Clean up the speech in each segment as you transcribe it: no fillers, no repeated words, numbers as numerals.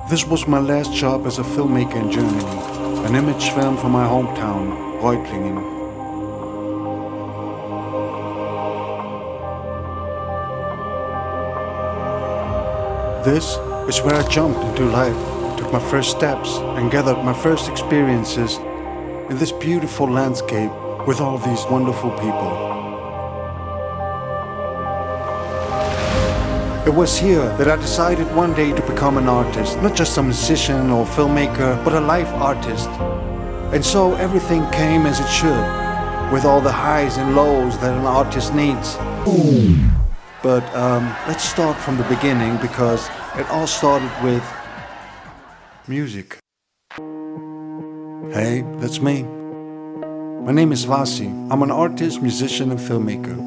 This was my last job as a filmmaker in Germany, an image film from my hometown, Reutlingen. This is where I jumped into life, took my first steps and gathered my first experiences in this beautiful landscape with all these wonderful people. It was here that I decided one day to become an artist, not just a musician or filmmaker, but a life artist. And so everything came as it should, with all the highs and lows that an artist needs. But let's start from the beginning, because it all started with music. Hey, that's me. My name is Vasee. I'm an artist, musician and filmmaker.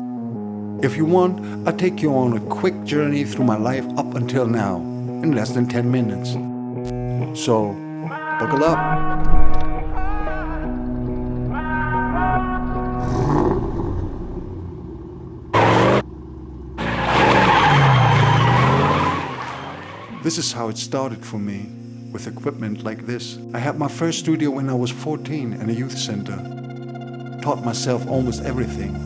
If you want, I'll take you on a quick journey through my life up until now, in less than 10 minutes. So, buckle up. This is how it started for me, with equipment like this. I had my first studio when I was 14 in a youth center. Taught myself almost everything.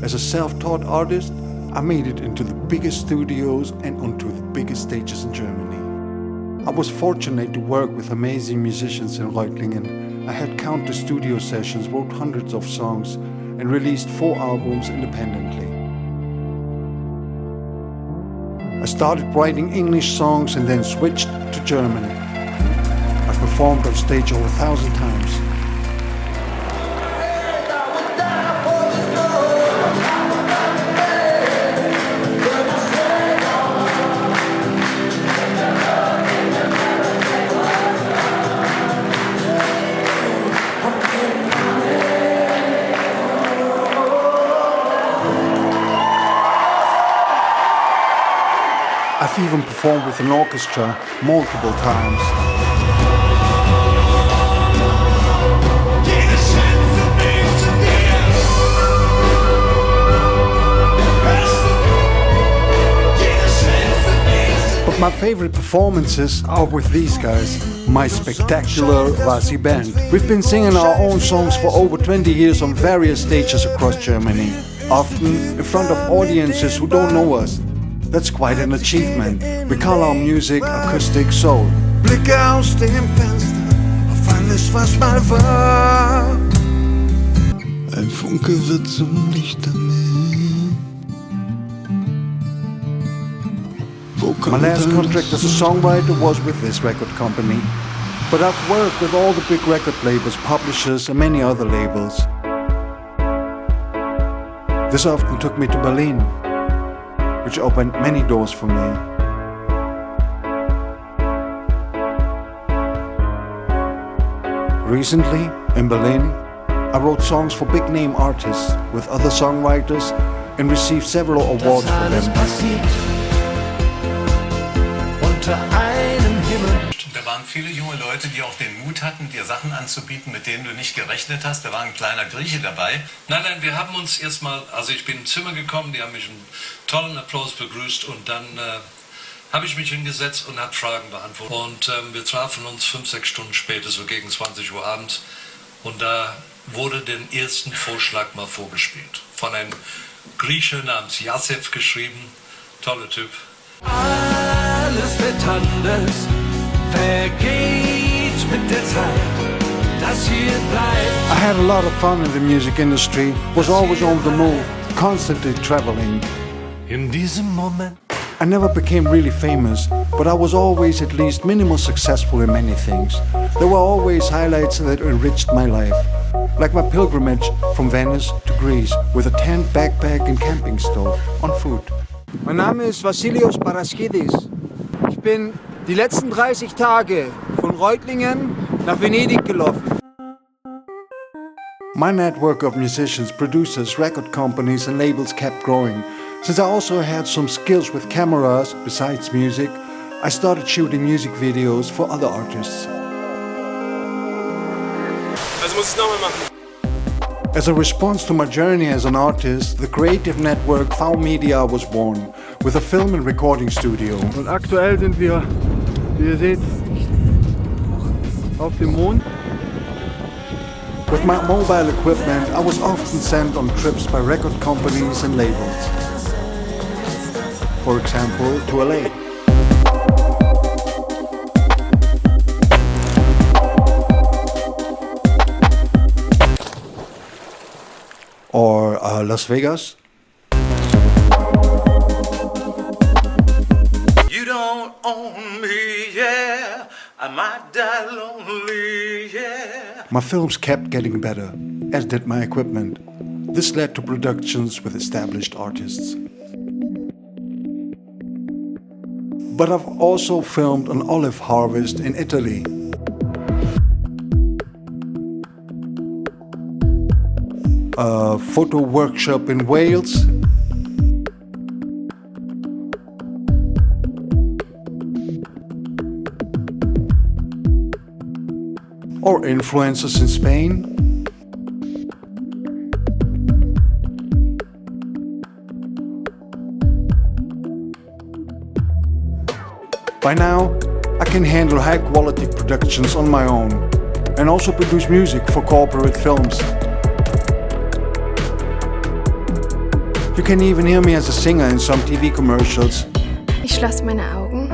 As a self-taught artist, I made it into the biggest studios and onto the biggest stages in Germany. I was fortunate to work with amazing musicians in Reutlingen. I had countless studio sessions, wrote hundreds of songs, and released 4 albums independently. I started writing English songs and then switched to German. I performed on stage over 1,000 times. I've even performed with an orchestra multiple times. But my favorite performances are with these guys, my spectacular Vasee band. We've been singing our own songs for over 20 years on various stages across Germany, often in front of audiences who don't know us. That's quite an achievement. We call our music acoustic soul. Blicke aus dem Fenster auf alles, was mal war. Ein Funke wird zum Lichtermeer. My last contract as a songwriter was with this record company. But I've worked with all the big record labels, publishers and many other labels. This often took me to Berlin, which opened many doors for me. Recently, in Berlin, I wrote songs for big-name artists with other songwriters and received several awards for them. Da waren viele junge Leute, die auch den Mut hatten, dir Sachen anzubieten, mit denen du nicht gerechnet hast. Da war ein kleiner Grieche dabei. Nein, wir haben uns erstmal, also ich bin ins Zimmer gekommen, die haben mich einen tollen Applaus begrüßt und dann habe ich mich hingesetzt und habe Fragen beantwortet. Und wir trafen uns 5-6 Stunden später, so gegen 20 Uhr abends. Und da wurde den ersten Vorschlag mal vorgespielt. Von einem Grieche namens Jacef geschrieben. Toller Typ. Alles wird anders, vergeht mit der Zeit, das hier bleibt. I had a lot of fun in the music industry, was always on the move, constantly traveling. In diesem Moment. I never became really famous, but I was always at least minimal successful in many things. There were always highlights that enriched my life, like my pilgrimage from Venice to Greece with a tent, backpack and camping stove on foot. Mein Name ist Vasilios Paraschidis. Ich bin die letzten 30 Tage von Reutlingen nach Venedig gelaufen. My network of musicians, producers, record companies and labels kept growing. Since I also had some skills with cameras besides music, I started shooting music videos for other artists. Also muss ich nochmal machen. As a response to my journey as an artist, the creative network vau.media was born, with a film and recording studio. Und aktuell sind wir Wie ihr seht, auf dem Mond. With my mobile equipment, I was often sent on trips by record companies and labels. For example, to LA. Or Las Vegas. You don't own me, yeah. I might die lonely, yeah. My films kept getting better, as did my equipment. This led to productions with established artists. But I've also filmed an olive harvest in Italy. A photo workshop in Wales. Or influencers in Spain. By now, I can handle high-quality productions on my own and also produce music for corporate films. You can even hear me as a singer in some TV commercials. Ich schloss meine Augen.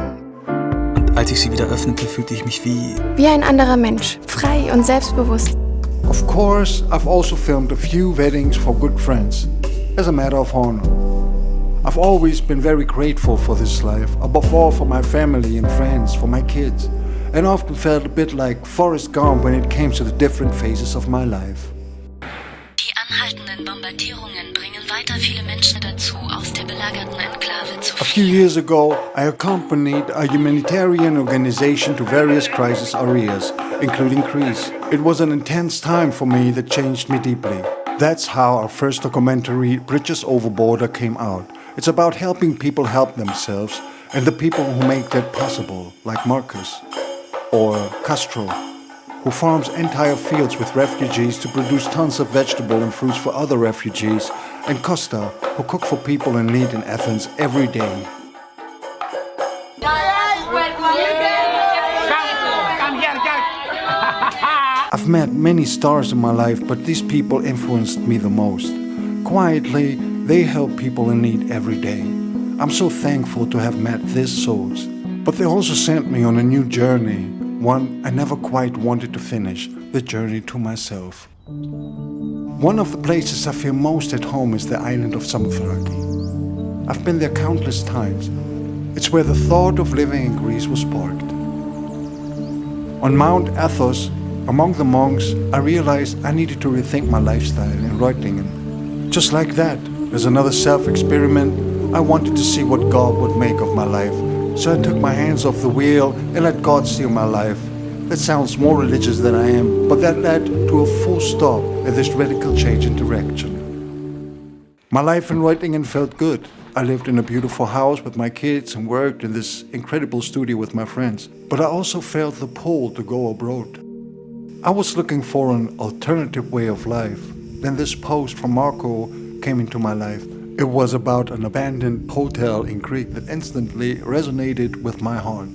Als ich sie wieder öffnete, fühlte ich mich wie ein anderer Mensch, frei und selbstbewusst. Of course, I've also filmed a few weddings for good friends, as a matter of honor. I've always been very grateful for this life, above all for my family and friends, for my kids, and often felt a bit like Forrest Gump when it came to the different phases of my life. Die anhaltenden Bombardierungen bringen weiter viele Menschen dazu, aus der belagerten Enklave zu A few years ago, I accompanied a humanitarian organization to various crisis areas, including Greece. It was an intense time for me that changed me deeply. That's how our first documentary, Bridges Over Border, came out. It's about helping people help themselves and the people who make that possible, like Marcus or Castro, who farms entire fields with refugees to produce tons of vegetable and fruits for other refugees, and Costa, who cook for people in need in Athens every day. I've met many stars in my life, but these people influenced me the most. Quietly, they help people in need every day. I'm so thankful to have met these souls. But they also sent me on a new journey, one I never quite wanted to finish, the journey to myself. One of the places I feel most at home is the island of Samothraki. I've been there countless times. It's where the thought of living in Greece was sparked. On Mount Athos, among the monks, I realized I needed to rethink my lifestyle in Reutlingen. Just like that, as another self-experiment, I wanted to see what God would make of my life. So I took my hands off the wheel and let God steer my life. That sounds more religious than I am, but that led to a full stop at this radical change in direction. My life in Reutlingen felt good. I lived in a beautiful house with my kids and worked in this incredible studio with my friends. But I also felt the pull to go abroad. I was looking for an alternative way of life. Then this post from Marco came into my life. It was about an abandoned hotel in Crete that instantly resonated with my heart.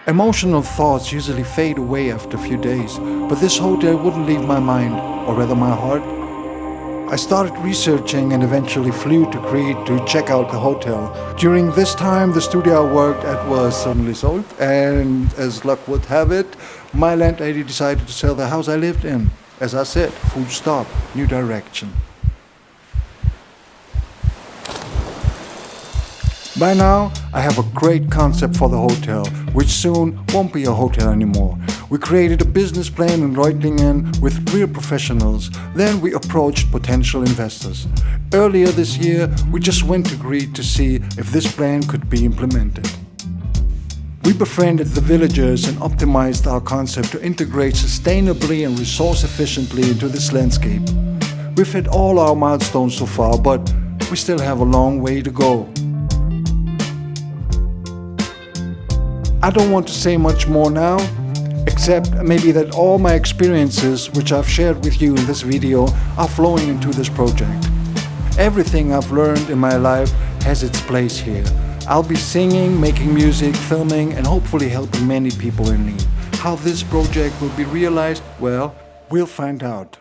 Emotional thoughts usually fade away after a few days, but this hotel wouldn't leave my mind, or rather my heart. I started researching and eventually flew to Crete to check out the hotel. During this time, the studio I worked at was suddenly sold, and as luck would have it, my landlady decided to sell the house I lived in. As I said, full stop, new direction. By now, I have a great concept for the hotel, which soon won't be a hotel anymore. We created a business plan in Reutlingen with real professionals. Then we approached potential investors. Earlier this year, we just went to Crete to see if this plan could be implemented. We befriended the villagers and optimized our concept to integrate sustainably and resource efficiently into this landscape. We've hit all our milestones so far, but we still have a long way to go. I don't want to say much more now, except maybe that all my experiences, which I've shared with you in this video, are flowing into this project. Everything I've learned in my life has its place here. I'll be singing, making music, filming, and hopefully helping many people in need. How this project will be realized, well, we'll find out.